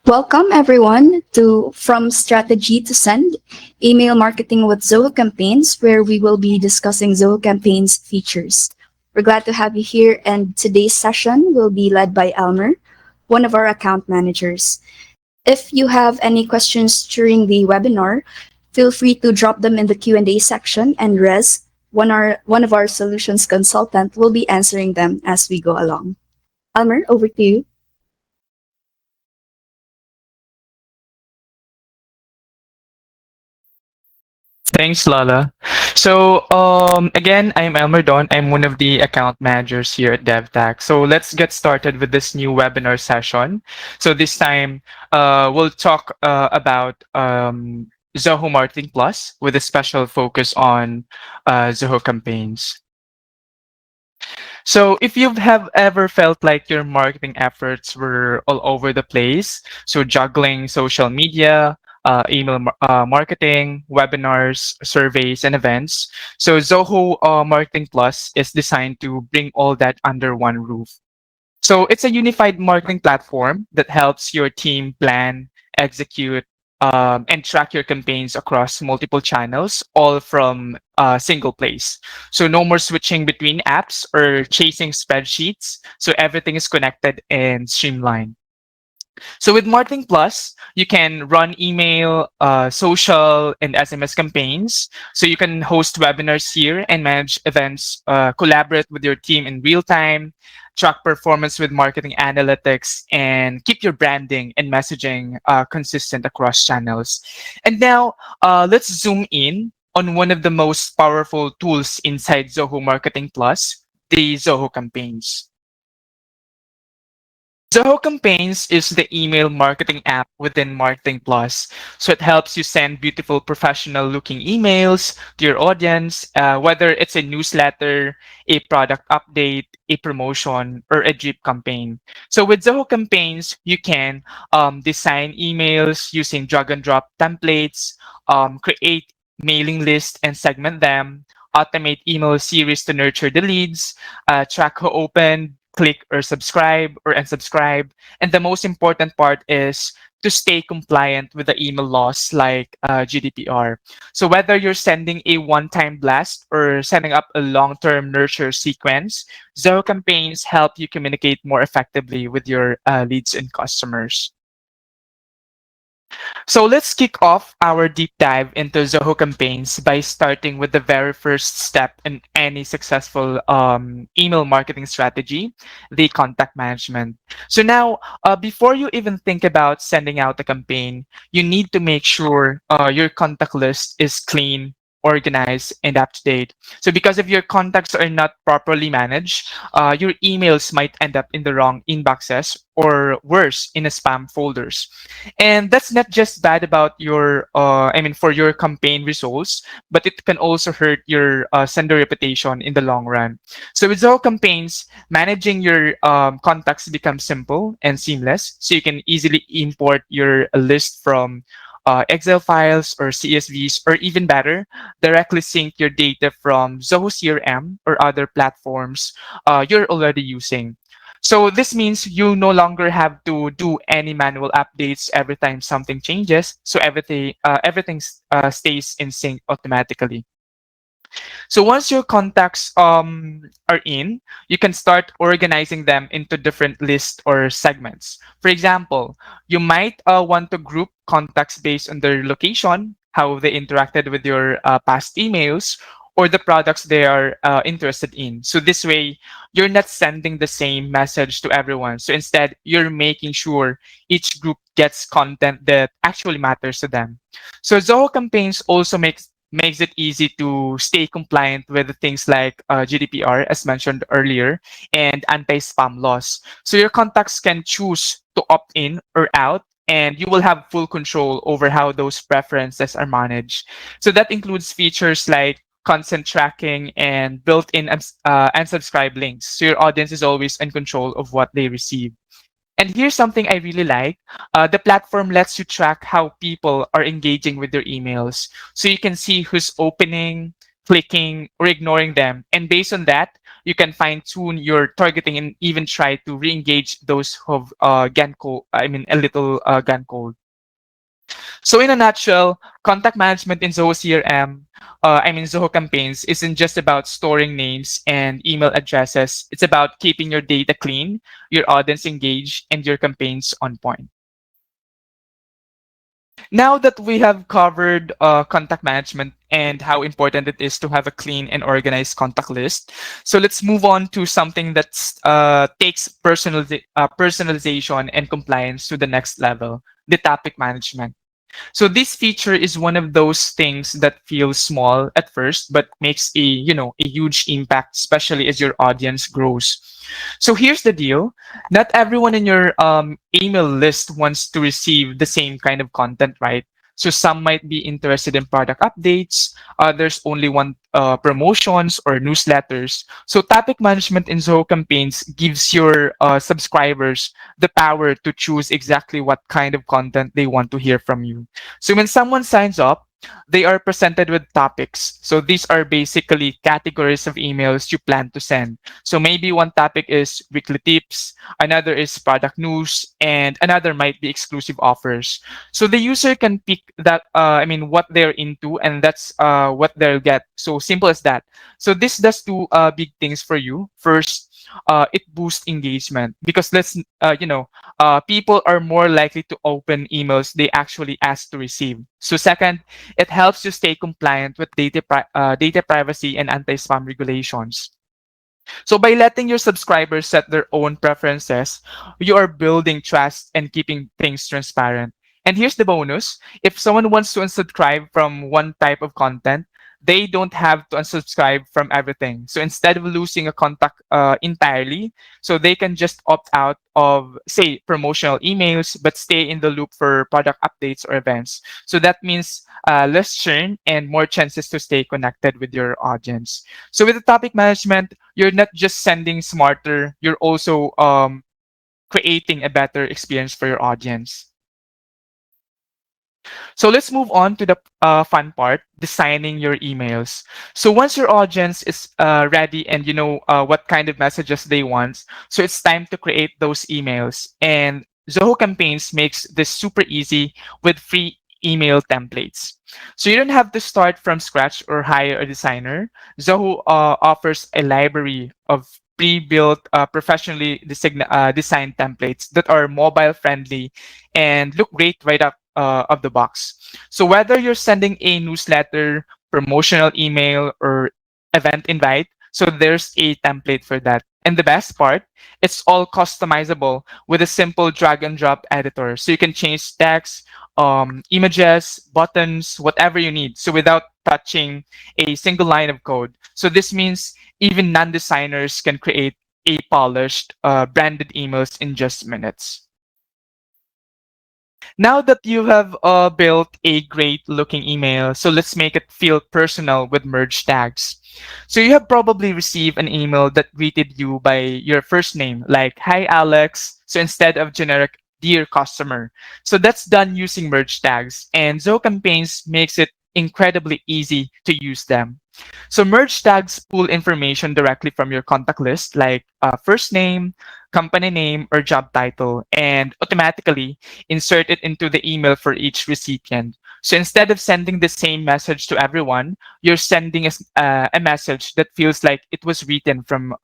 Welcome everyone to From Strategy to Send, email marketing with Zoho Campaigns, where we will be discussing Zoho Campaigns features. We're glad to have you here, and today's session will be led by Elmer, one of our account managers. If you have any questions during the webinar, feel free to drop them in the Q&A section, and one of our solutions consultant, will be answering them as we go along. Elmer, over to you. Thanks, Lala. Again, I'm Elmer Don. I'm one of the account managers here at DevTech. So let's get started with this new webinar session. So this time, we'll talk about Zoho Marketing Plus with a special focus on Zoho campaigns. So if you have ever felt like your marketing efforts were all over the place, so juggling social media, marketing, webinars, surveys, and events. So Zoho Marketing Plus is designed to bring all that under one roof. So it's a unified marketing platform that helps your team plan, execute, and track your campaigns across multiple channels, all from a single place. So no more switching between apps or chasing spreadsheets. So everything is connected and streamlined. So with Marketing Plus, you can run email, social, and SMS campaigns. So you can host webinars here and manage events, collaborate with your team in real time, track performance with marketing analytics, and keep your branding and messaging consistent across channels. And now let's zoom in on one of the most powerful tools inside Zoho Marketing Plus, the Zoho campaigns. Zoho Campaigns is the email marketing app within Marketing Plus. So it helps you send beautiful professional looking emails to your audience, whether it's a newsletter, a product update, a promotion, or a drip campaign. So with Zoho Campaigns, you can design emails using drag and drop templates, create mailing lists and segment them, automate email series to nurture the leads, track who opened, click or subscribe or unsubscribe. And the most important part is to stay compliant with the email laws like GDPR. So whether you're sending a one-time blast or setting up a long-term nurture sequence, Zoho campaigns help you communicate more effectively with your leads and customers. So let's kick off our deep dive into Zoho campaigns by starting with the very first step in any successful email marketing strategy, the contact management. So now, before you even think about sending out a campaign, you need to make sure your contact list is clean, organized, and up to date. So because if your contacts are not properly managed, your emails might end up in the wrong inboxes or worse, in a spam folders. And that's not just bad about your, for your campaign results, but it can also hurt your sender reputation in the long run. So with Zoho campaigns, managing your contacts becomes simple and seamless. So you can easily import your list from Excel files or CSVs, or even better, directly sync your data from Zoho CRM or other platforms you're already using. So this means you no longer have to do any manual updates every time something changes. So everything stays in sync automatically. So once your contacts are in, you can start organizing them into different lists or segments. For example, you might want to group contacts based on their location, how they interacted with your past emails, or the products they are interested in. So this way, you're not sending the same message to everyone. So instead, you're making sure each group gets content that actually matters to them. So Zoho campaigns also makes it easy to stay compliant with things like GDPR, as mentioned earlier, and anti-spam laws. So your contacts can choose to opt in or out, and you will have full control over how those preferences are managed. So that includes features like consent tracking and built-in unsubscribe links. So your audience is always in control of what they receive. And here's something I really like. The platform lets you track how people are engaging with your emails. So you can see who's opening, clicking, or ignoring them. And based on that, you can fine tune your targeting and even try to re-engage those who've gone cold. I mean, a little gone cold. So in a nutshell, contact management in Zoho CRM, Zoho campaigns, isn't just about storing names and email addresses. It's about keeping your data clean, your audience engaged, and your campaigns on point. Now that we have covered contact management and how important it is to have a clean and organized contact list, so let's move on to something that takes personalization and compliance to the next level: the topic management. So this feature is one of those things that feels small at first, but makes a huge impact, especially as your audience grows. So here's the deal: not everyone in your email list wants to receive the same kind of content, right? So some might be interested in product updates, others only want promotions or newsletters. So topic management in Zoho campaigns gives your subscribers the power to choose exactly what kind of content they want to hear from you. So when someone signs up, they are presented with topics. So these are basically categories of emails you plan to send. So maybe one topic is weekly tips, another is product news, and another might be exclusive offers. So the user can pick what they're into, and that's what they'll get. So simple as that. So this does two big things for you. First, it boosts engagement because people are more likely to open emails they actually ask to receive. So second, it helps you stay compliant with data privacy and anti-spam regulations. So by letting your subscribers set their own preferences, you are building trust and keeping things transparent. And here's the bonus: if someone wants to unsubscribe from one type of content, they don't have to unsubscribe from everything. So instead of losing a contact entirely, so they can just opt out of, say, promotional emails, but stay in the loop for product updates or events. So that means less churn and more chances to stay connected with your audience. So with the topic management, you're not just sending smarter, you're also creating a better experience for your audience. So let's move on to the fun part: designing your emails. So once your audience is ready and you know what kind of messages they want, so it's time to create those emails. And Zoho Campaigns makes this super easy with free email templates. So you don't have to start from scratch or hire a designer. Zoho offers a library of pre-built, professionally designed templates that are mobile friendly and look great right up of the box. So whether you're sending a newsletter, promotional email, or event invite, so there's a template for that. And the best part, it's all customizable with a simple drag and drop editor. So you can change text, images, buttons, whatever you need. So without touching a single line of code. So this means even non-designers can create a polished, branded emails in just minutes. Now that you have built a great looking email, so let's make it feel personal with merge tags. So you have probably received an email that greeted you by your first name, like "Hi Alex." So instead of generic "Dear customer." So that's done using merge tags, and Zoho Campaigns makes it incredibly easy to use them. So merge tags pull information directly from your contact list, like first name, company name, or job title, and automatically insert it into the email for each recipient. So instead of sending the same message to everyone, you're sending a message that feels like it was written from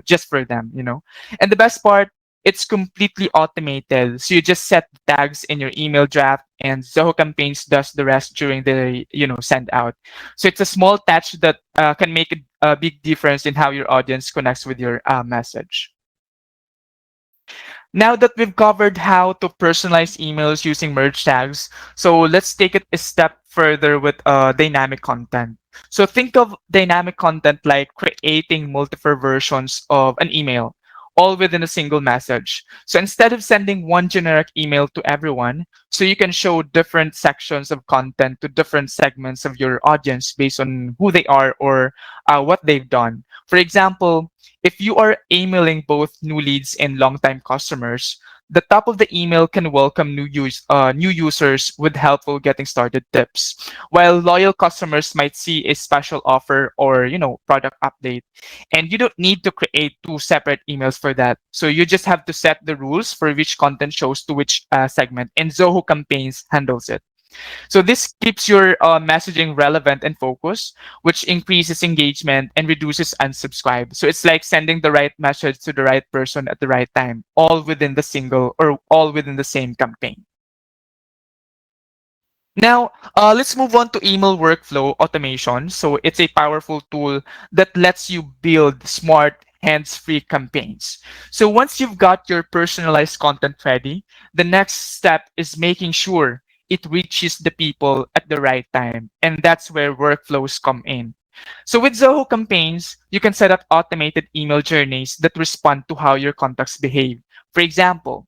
just for them, you know. And the best part, it's completely automated. So you just set the tags in your email draft, and Zoho Campaigns does the rest during the send out. So it's a small touch that can make a big difference in how your audience connects with your message. Now that we've covered how to personalize emails using merge tags, so let's take it a step further with dynamic content. So think of dynamic content like creating multiple versions of an email, all within a single message. So instead of sending one generic email to everyone, so you can show different sections of content to different segments of your audience based on who they are or what they've done. For example, if you are emailing both new leads and long-time customers, The top of the email can welcome new users with helpful getting started tips, while loyal customers might see a special offer or product update. And you don't need to create two separate emails for that. So you just have to set the rules for which content shows to which segment, and Zoho Campaigns handles it. So this keeps your messaging relevant and focused, which increases engagement and reduces unsubscribe. So it's like sending the right message to the right person at the right time, all within the single or all within the same campaign. Now, let's move on to email workflow automation. So it's a powerful tool that lets you build smart, hands-free campaigns. So once you've got your personalized content ready, the next step is making sure it reaches the people at the right time. And that's where workflows come in. So with Zoho campaigns, you can set up automated email journeys that respond to how your contacts behave. For example,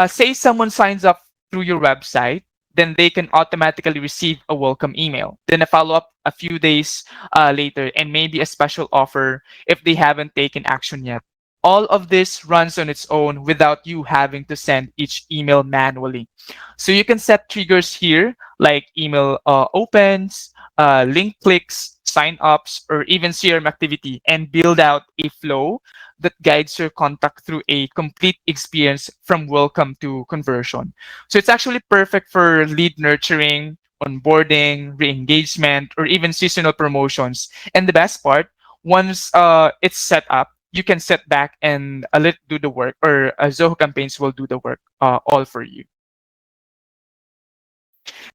say someone signs up through your website, then they can automatically receive a welcome email, then a follow up a few days later, and maybe a special offer if they haven't taken action yet. All of this runs on its own without you having to send each email manually. So you can set triggers here like email opens, link clicks, sign ups, or even CRM activity, and build out a flow that guides your contact through a complete experience from welcome to conversion. So it's actually perfect for lead nurturing, onboarding, re-engagement, or even seasonal promotions. And the best part, once it's set up, you can sit back and let it do the work, or Zoho campaigns will do the work all for you.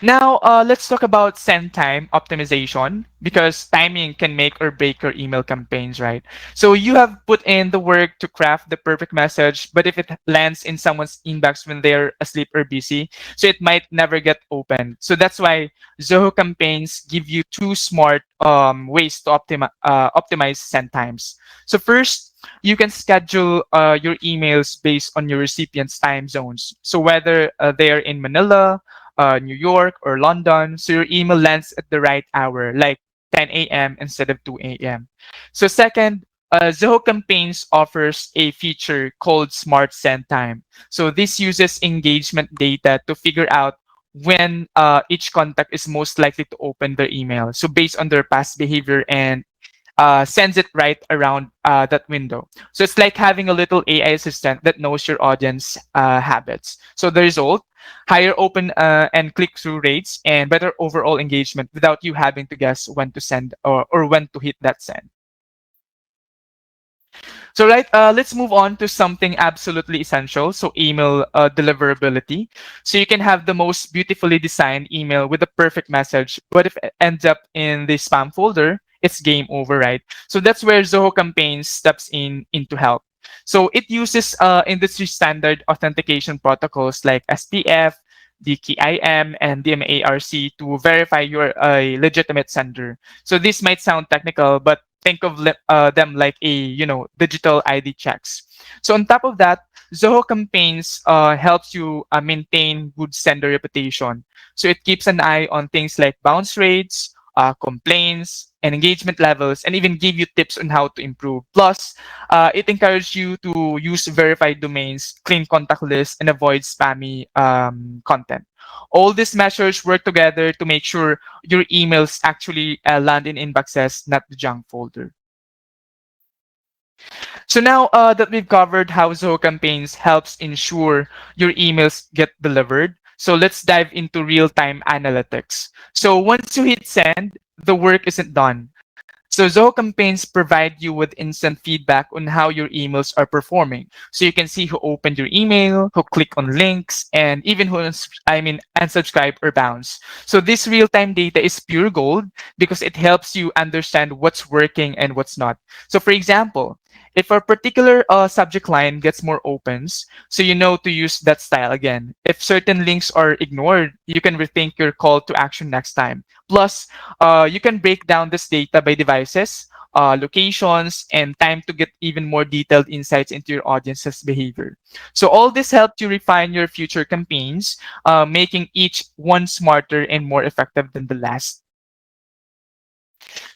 Now, let's talk about send time optimization because timing can make or break your email campaigns, right? So you have put in the work to craft the perfect message, but if it lands in someone's inbox when they're asleep or busy, so it might never get opened. So that's why Zoho campaigns give you two smart ways to optimize send times. So first, you can schedule your emails based on your recipient's time zones. So whether they are in Manila, New York, or London. So your email lands at the right hour, like 10 a.m. instead of 2 a.m. So second, Zoho Campaigns offers a feature called Smart Send Time. So this uses engagement data to figure out when each contact is most likely to open their email. So based on their past behavior and sends it right around that window. So it's like having a little AI assistant that knows your audience habits. So the result, higher open and click-through rates and better overall engagement without you having to guess when to send or when to hit that send. So right, let's move on to something absolutely essential. So email deliverability. So you can have the most beautifully designed email with the perfect message, but if it ends up in the spam folder, it's game over, right? So that's where Zoho Campaigns steps in into help. So it uses industry standard authentication protocols like SPF, DKIM, and DMARC to verify you're a legitimate sender. So this might sound technical, but think of them like a digital ID checks. So on top of that, Zoho Campaigns helps you maintain good sender reputation. So it keeps an eye on things like bounce rates, complaints, and engagement levels, and even give you tips on how to improve. Plus, it encourages you to use verified domains, clean contact lists, and avoid spammy content. All these measures work together to make sure your emails actually land in inboxes, not the junk folder. So now that we've covered how Zoho Campaigns helps ensure your emails get delivered, so let's dive into real-time analytics. So once you hit send, the work isn't done. So Zoho Campaigns provide you with instant feedback on how your emails are performing. So you can see who opened your email, who clicked on links, and even who unsubscribe or bounce. So this real-time data is pure gold because it helps you understand what's working and what's not. So for example, if a particular subject line gets more opens, so you know to use that style again. If certain links are ignored, you can rethink your call to action next time. Plus, you can break down this data by devices, locations, and time to get even more detailed insights into your audience's behavior. So all this helps you refine your future campaigns, making each one smarter and more effective than the last.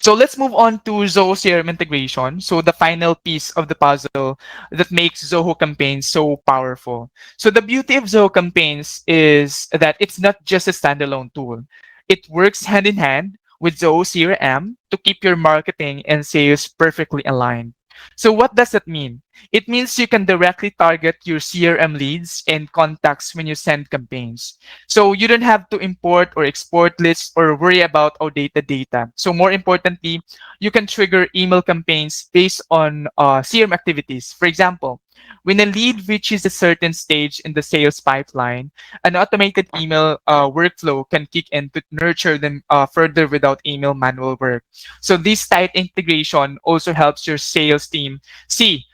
So let's move on to Zoho CRM integration. So the final piece of the puzzle that makes Zoho campaigns so powerful. So the beauty of Zoho campaigns is that it's not just a standalone tool. It works hand in hand with Zoho CRM to keep your marketing and sales perfectly aligned. So what does that mean? It means you can directly target your CRM leads and contacts when you send campaigns. So you don't have to import or export lists or worry about outdated data. So more importantly, you can trigger email campaigns based on CRM activities. For example, when a lead reaches a certain stage in the sales pipeline, an automated email workflow can kick in to nurture them further without email manual work. So this tight integration also helps your sales team see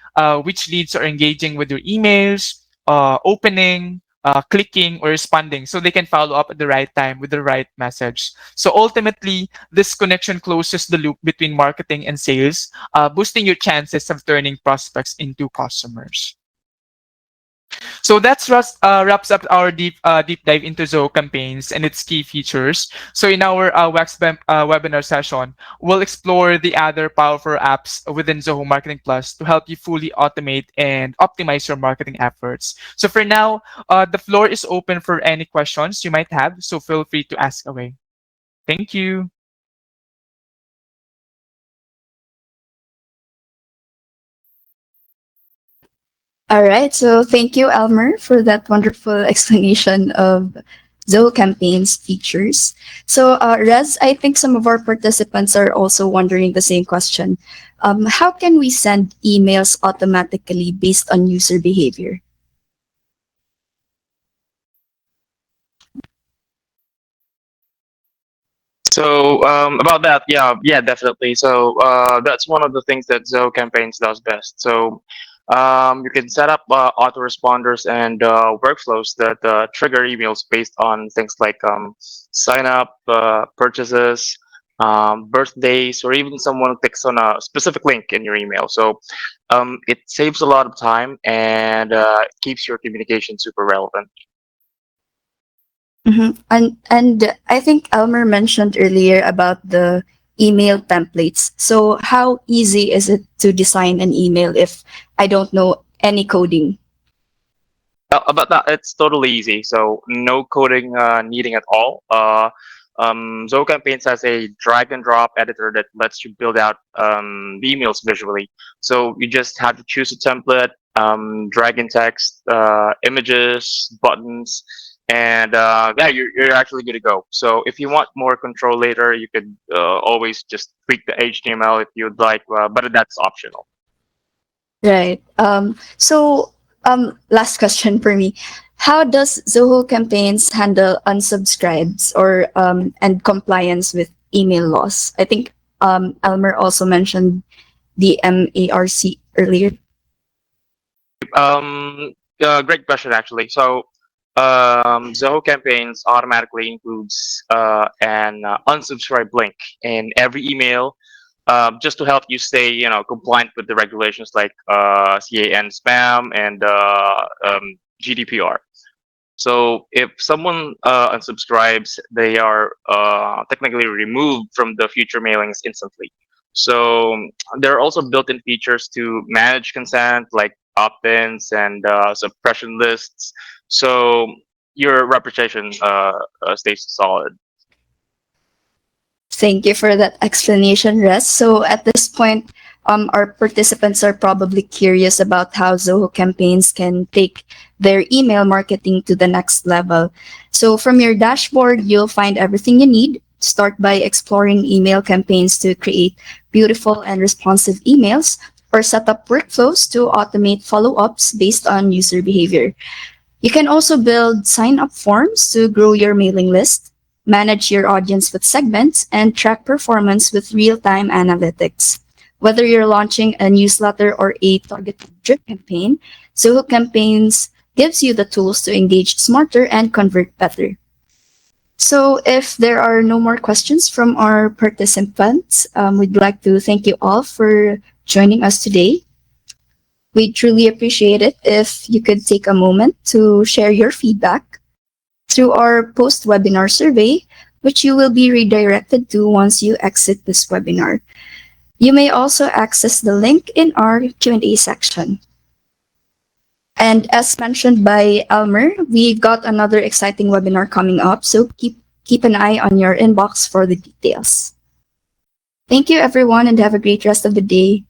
which leads are engaging with your emails, opening, clicking, or responding so they can follow up at the right time with the right message. So ultimately, this connection closes the loop between marketing and sales, boosting your chances of turning prospects into customers. So that wraps up our deep dive into Zoho campaigns and its key features. So in our webinar session, we'll explore the other powerful apps within Zoho Marketing Plus to help you fully automate and optimize your marketing efforts. So for now, the floor is open for any questions you might have. So feel free to ask away. Thank you. All right. So thank you, Elmer, for that wonderful explanation of Zoho Campaigns features. So, Rez, I think some of our participants are also wondering the same question. How can we send emails automatically based on user behavior? So about that, yeah, definitely. So that's one of the things that Zoho Campaigns does best. So you can set up autoresponders and workflows that trigger emails based on things like sign up, purchases, birthdays, or even someone clicks on a specific link in your email. So it saves a lot of time and keeps your communication super relevant. And I think Elmer mentioned earlier about the email templates. So how easy is it to design an email if I don't know any coding? About that, it's totally easy. So no coding needing at all. Zoho Campaigns has a drag and drop editor that lets you build out the emails visually. So you just have to choose a template, drag in text, images, buttons, and yeah, you're actually good to go. So if you want more control later, you could always just tweak the HTML if you'd like, but that's optional. Right. Last question for me. How does Zoho Campaigns handle unsubscribes or and compliance with email laws? I think Elmer also mentioned the MARC earlier. Great question, actually. So, Zoho Campaigns automatically includes an unsubscribe link in every email, just to help you stay, compliant with the regulations like CAN spam and GDPR. So if someone unsubscribes, they are technically removed from the future mailings instantly. So there are also built-in features to manage consent, like opt-ins and suppression lists. So your reputation stays solid. Thank you for that explanation, Russ. So at this point, our participants are probably curious about how Zoho campaigns can take their email marketing to the next level. So from your dashboard, you'll find everything you need. Start by exploring email campaigns to create beautiful and responsive emails, or set up workflows to automate follow-ups based on user behavior. You can also build sign up forms to grow your mailing list, manage your audience with segments, and track performance with real time analytics. Whether you're launching a newsletter or a targeted drip campaign, Zoho Campaigns gives you the tools to engage smarter and convert better. So, if there are no more questions from our participants, we'd like to thank you all for joining us today. We'd truly appreciate it if you could take a moment to share your feedback through our post webinar survey. which you will be redirected to once you exit this webinar. You may also access the link in our Q&A section. And as mentioned by Elmer, we've got another exciting webinar coming up, so keep an eye on your inbox for the details. Thank you, everyone, and have a great rest of the day.